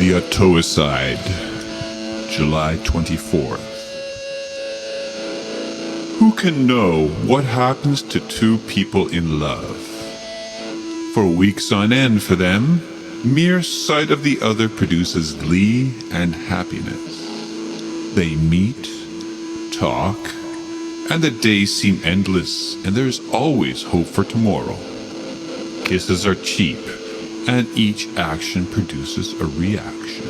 The Autoi cide, July 24th. Who can know what happens to two people in love? For weeks on end for them, mere sight of the other produces glee and happiness. They meet, talk, and the days seem endless, and there is always hope for tomorrow. Kisses are cheap, and each action produces a reaction.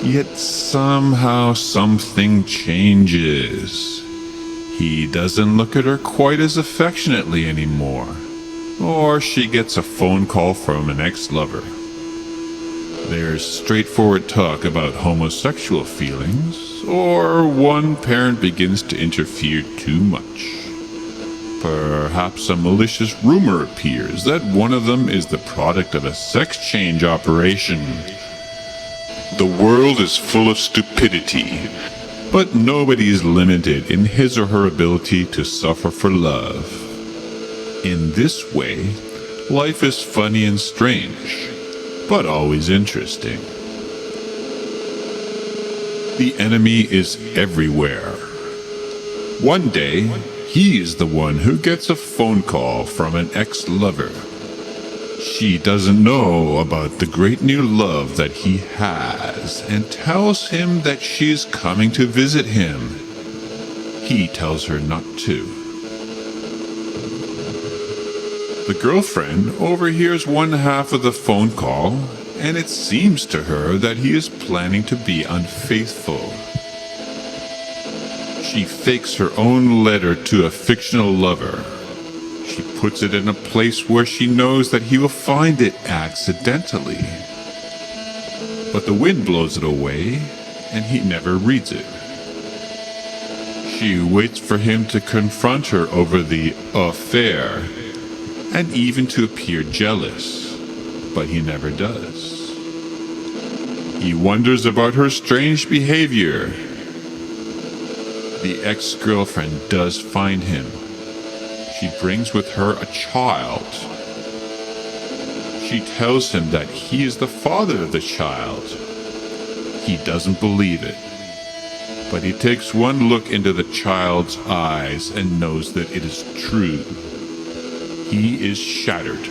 Yet somehow something changes. He doesn't look at her quite as affectionately anymore, or she gets a phone call from an ex-lover. There's straightforward talk about homosexual feelings, or one parent begins to interfere too much. Perhaps a malicious rumor appears that one of them is the product of a sex change operation. The world is full of stupidity, but nobody is limited in his or her ability to suffer for love. In this way, life is funny and strange, but always interesting. The enemy is everywhere. One day, he is the one who gets a phone call from an ex-lover. She doesn't know about the great new love that he has and tells him that she is coming to visit him. He tells her not to. The girlfriend overhears one half of the phone call, and it seems to her that he is planning to be unfaithful. She fakes her own letter to a fictional lover. She puts it in a place where she knows that he will find it accidentally. But the wind blows it away, and he never reads it. She waits for him to confront her over the affair, and even to appear jealous, but he never does. He wonders about her strange behavior. The ex-girlfriend does find him. She brings with her a child. She tells him that he is the father of the child. He doesn't believe it, but he takes one look into the child's eyes and knows that it is true. He is shattered.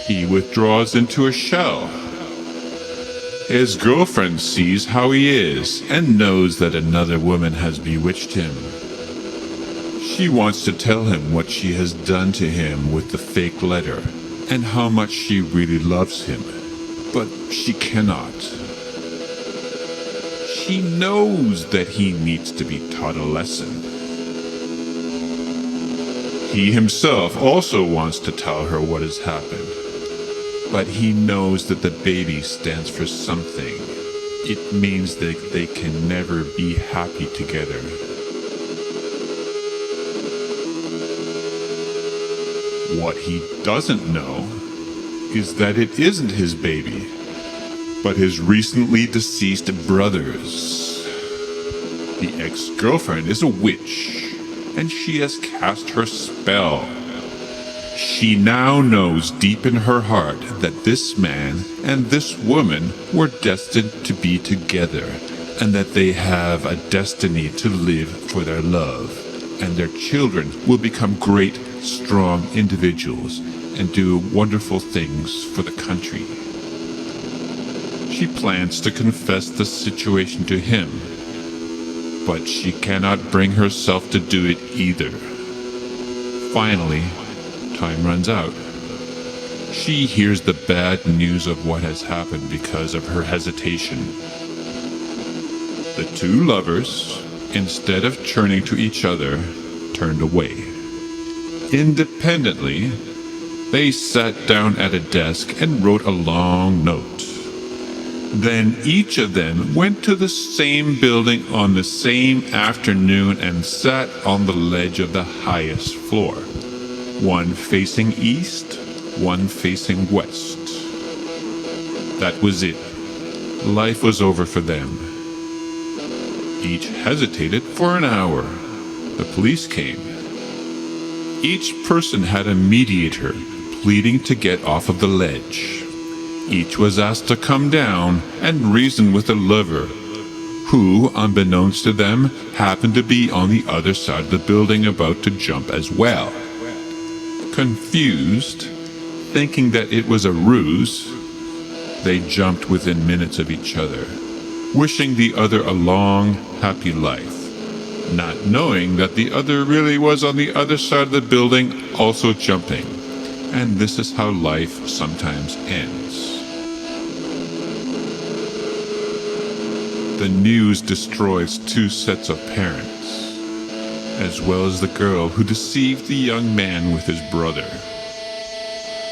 He withdraws into a shell. His girlfriend sees how he is and knows that another woman has bewitched him. She wants to tell him what she has done to him with the fake letter and how much she really loves him, but she cannot. She knows that he needs to be taught a lesson. He himself also wants to tell her what has happened, but he knows that the baby stands for something. It means that they can never be happy together. What he doesn't know is that it isn't his baby, but his recently deceased brother's. The ex-girlfriend is a witch, and she has cast her spell. She now knows deep in her heart that this man and this woman were destined to be together, and that they have a destiny to live for their love, and their children will become great, strong individuals and do wonderful things for the country. She plans to confess the situation to him, but she cannot bring herself to do it either. Finally, time runs out. She hears the bad news of what has happened because of her hesitation. The two lovers, instead of turning to each other, turned away. Independently, they sat down at a desk and wrote a long note. Then each of them went to the same building on the same afternoon and sat on the ledge of the highest floor. One facing east, one facing west. That was it. Life was over for them. Each hesitated for an hour. The police came. Each person had a mediator pleading to get off of the ledge. Each was asked to come down and reason with the lover, who, unbeknownst to them, happened to be on the other side of the building about to jump as well. Confused, thinking that it was a ruse, they jumped within minutes of each other, wishing the other a long, happy life, not knowing that the other really was on the other side of the building also jumping. And this is how life sometimes ends. The news destroys two sets of parents, as well as the girl who deceived the young man with his brother.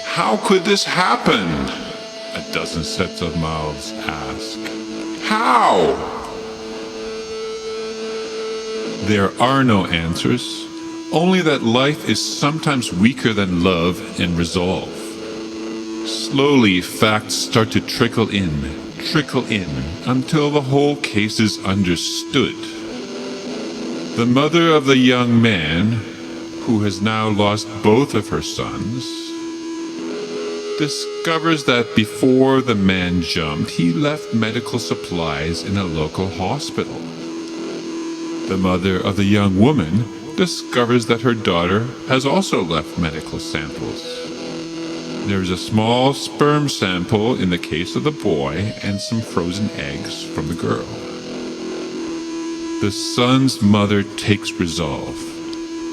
How could this happen? A dozen sets of mouths ask. How? There are no answers, only that life is sometimes weaker than love and resolve. Slowly, facts start to trickle in, until the whole case is understood. The mother of the young man, who has now lost both of her sons, discovers that before the man jumped, he left medical supplies in a local hospital. The mother of the young woman discovers that her daughter has also left medical samples. There's a small sperm sample in the case of the boy and some frozen eggs from the girl. The son's mother takes resolve.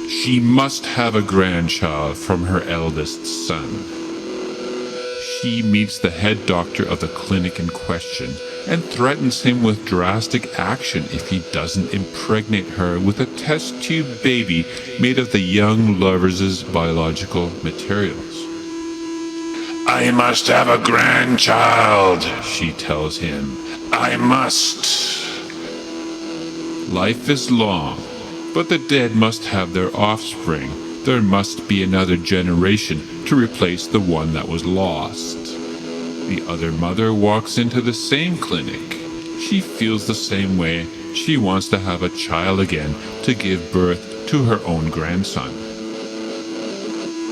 She must have a grandchild from her eldest son. She meets the head doctor of the clinic in question and threatens him with drastic action if he doesn't impregnate her with a test tube baby made of the young lover's biological materials. I must have a grandchild, she tells him. I must. Life is long, but the dead must have their offspring. There must be another generation to replace the one that was lost. The other mother walks into the same clinic. She feels the same way. She wants to have a child again to give birth to her own grandson.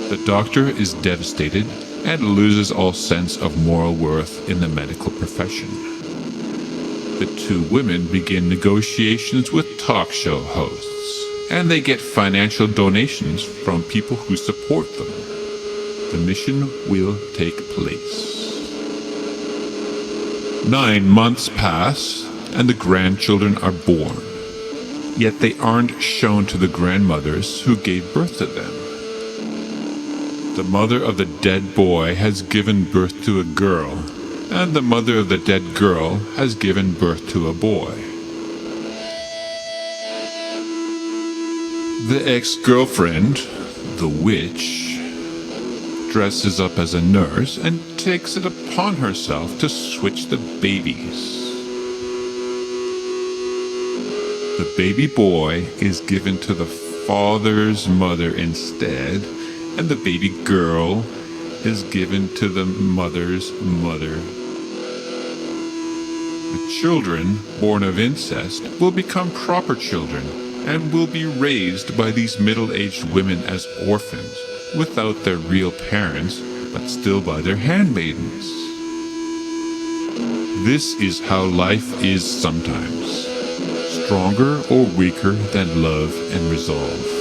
The doctor is devastated and loses all sense of moral worth in the medical profession. The two women begin negotiations with talk show hosts, and they get financial donations from people who support them. The mission will take place. 9 months pass, and the grandchildren are born. Yet they aren't shown to the grandmothers who gave birth to them. The mother of the dead boy has given birth to a girl, and the mother of the dead girl has given birth to a boy. The ex-girlfriend, the witch, dresses up as a nurse and takes it upon herself to switch the babies. The baby boy is given to the father's mother instead, and the baby girl is given to the mother's mother. The children born of incest will become proper children and will be raised by these middle-aged women as orphans, without their real parents, but still by their handmaidens. This is how life is sometimes, stronger or weaker than love and resolve.